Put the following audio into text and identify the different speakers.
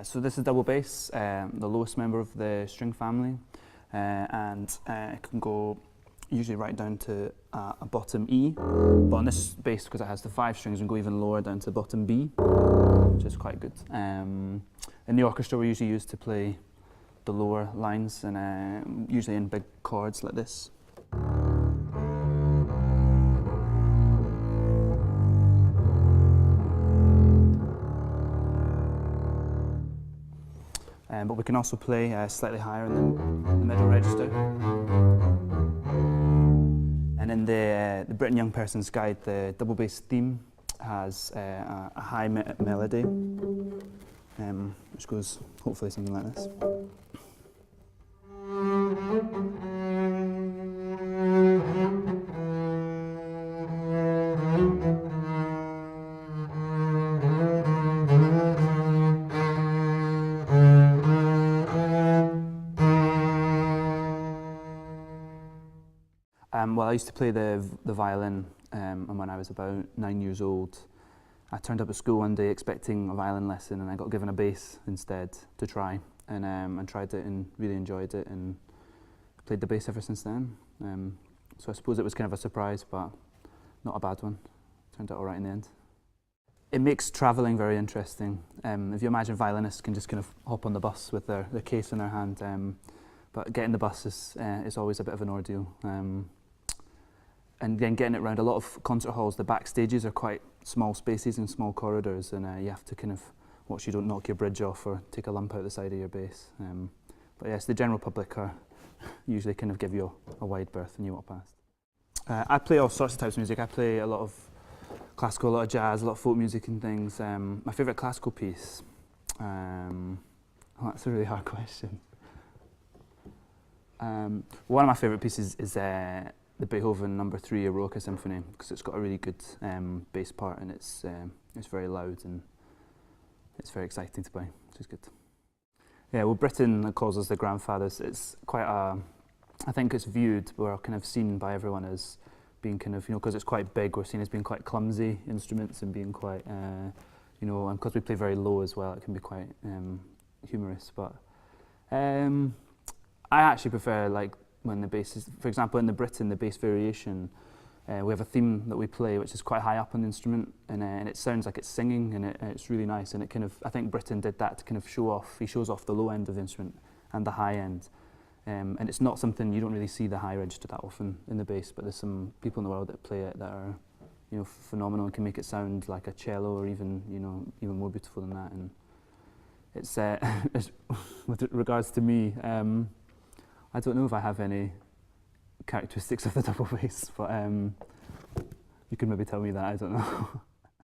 Speaker 1: So this is double bass, the lowest member of the string family, and it can go usually right down to a bottom E, but on this bass, because it has the 5 strings, we can go even lower down to bottom B, which is quite good. In the orchestra, we're usually used to play the lower lines, and usually in big chords like this. But we can also play slightly higher in the middle register. And in the Britten Young Person's Guide, the double bass theme has a high melody, which goes hopefully something like this. Well, I used to play the violin, and when I was about 9 years old, I turned up at school one day expecting a violin lesson, and I got given a bass instead to try, and tried it and really enjoyed it, and played the bass ever since then. So I suppose it was kind of a surprise, but not a bad one. Turned out all right in the end. It makes travelling very interesting. If you imagine violinists can just kind of hop on the bus with their case in their hand, but getting the bus is always a bit of an ordeal. And then getting it around a lot of concert halls, the backstages are quite small spaces and small corridors, and you have to kind of watch you don't knock your bridge off or take a lump out the side of your bass. But yes, the general public are usually kind of give you a wide berth when you walk past. I play all sorts of types of music. I play a lot of classical, a lot of jazz, a lot of folk music and things. My favourite classical piece, well, that's a really hard question. One of my favourite pieces is the Beethoven No. 3 Eroica Symphony, because it's got a really good bass part, and it's very loud and it's very exciting to play, which is good. Yeah, well, Britten calls us the grandfathers. It's quite I think it's viewed, we're kind of seen by everyone as being kind of, because it's quite big, we're seen as being quite clumsy instruments and being quite, and because we play very low as well, it can be quite humorous. But I actually prefer, like, when the bass is, for example, in the Britten, the bass variation, we have a theme that we play which is quite high up on the instrument, and it sounds like it's singing, and it's really nice, and it kind of, I think Britten did that to kind of he shows off the low end of the instrument and the high end, and it's not something, you don't really see the high register that often in the bass, but there's some people in the world that play it that are, phenomenal and can make it sound like a cello, or even, even more beautiful than that. And it's with regards to me, I don't know if I have any characteristics of the double bass, but you could maybe tell me that, I don't know.